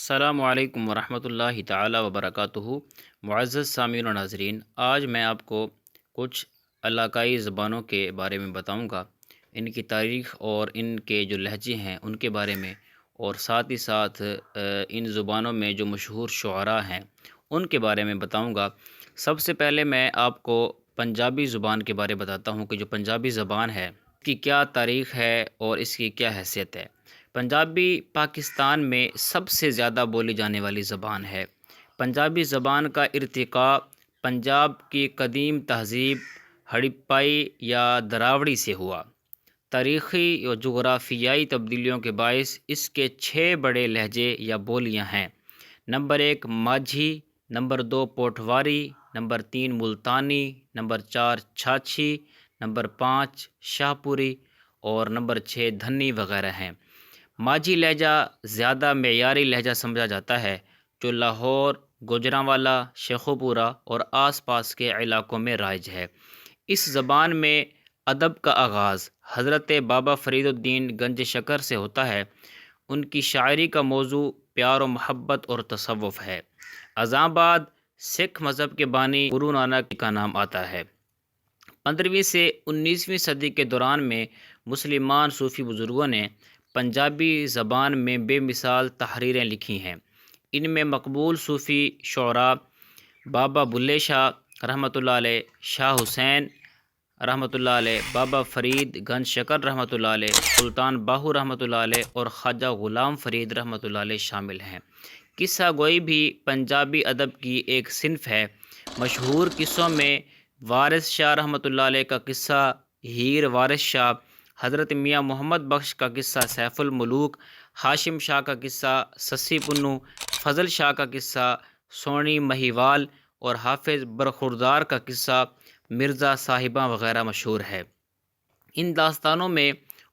السلام علیکم ورحمۃ اللہ تعالی وبرکاتہ۔ معزز سامعین و ناظرین، آج میں آپ کو کچھ علاقائی زبانوں کے بارے میں بتاؤں گا، ان کی تاریخ اور ان کے جو لہجے ہیں ان کے بارے میں، اور ساتھ ہی ساتھ ان زبانوں میں جو مشہور شعراء ہیں ان کے بارے میں بتاؤں گا۔ سب سے پہلے میں آپ کو پنجابی زبان کے بارے بتاتا ہوں کہ جو پنجابی زبان ہے اس کی کیا تاریخ ہے اور اس کی کیا حیثیت ہے۔ پنجابی پاکستان میں سب سے زیادہ بولی جانے والی زبان ہے۔ پنجابی زبان کا ارتقاء پنجاب کی قدیم تہذیب ہڑپائی یا دراوڑی سے ہوا۔ تاریخی و جغرافیائی تبدیلیوں کے باعث اس کے 6 بڑے لہجے یا بولیاں ہیں۔ Number 1 Majhi, number 2 Pothwari, number 3 Multani, number 4 Chhachhi, number 5 Shahpuri اور نمبر 6 دھنی وغیرہ ہیں۔ ماجھی لہجہ زیادہ معیاری لہجہ سمجھا جاتا ہے جو لاہور، گوجرانوالا، شیخوپورہ اور آس پاس کے علاقوں میں رائج ہے۔ اس زبان میں ادب کا آغاز حضرت بابا فرید الدین گنج شکر سے ہوتا ہے۔ ان کی شاعری کا موضوع پیار و محبت اور تصوف ہے۔ اذان بعد سکھ مذہب کے بانی گرو نانک کا نام آتا ہے۔ 15ویں سے 19ویں صدی کے دوران میں مسلمان صوفی بزرگوں نے پنجابی زبان میں بے مثال تحریریں لکھی ہیں۔ ان میں مقبول صوفی شعراء بابا بلے شاہ رحمۃ اللہ علیہ، شاہ حسین رحمۃ اللہ علیہ، بابا فرید گنج شکر رحمۃ اللہ علیہ، سلطان باہو رحمۃ اللہ علیہ اور خواجہ غلام فرید رحمۃ اللہ علیہ شامل ہیں۔ قصہ گوئی بھی پنجابی ادب کی ایک صنف ہے۔ مشہور قصوں میں وارث شاہ رحمۃ اللہ علیہ کا قصہ ہیر وارث شاہ، حضرت میاں محمد بخش کا قصہ سیف الملوک، ہاشم شاہ کا قصہ سسی پنو، فضل شاہ کا قصہ سونی مہیوال اور حافظ برخوردار کا قصہ مرزا صاحبہ وغیرہ مشہور ہے۔ ان داستانوں میں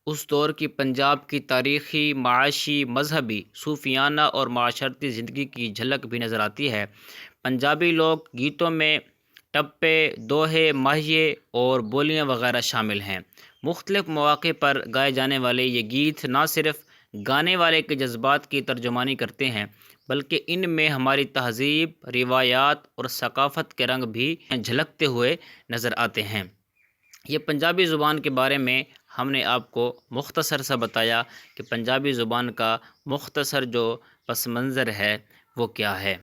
اس دور کی پنجاب کی تاریخی، معاشی، مذہبی، صوفیانہ اور معاشرتی زندگی کی جھلک بھی نظر آتی ہے۔ پنجابی لوک گیتوں میں ٹپے، دوہے، ماہیے اور بولیاں وغیرہ شامل ہیں۔ مختلف مواقع پر گائے جانے والے یہ گیت نہ صرف گانے والے کے جذبات کی ترجمانی کرتے ہیں بلکہ ان میں ہماری تہذیب، روایات اور ثقافت کے رنگ بھی جھلکتے ہوئے نظر آتے ہیں۔ یہ پنجابی زبان کے بارے میں ہم نے آپ کو مختصر سا بتایا کہ پنجابی زبان کا مختصر جو پس منظر ہے وہ کیا ہے۔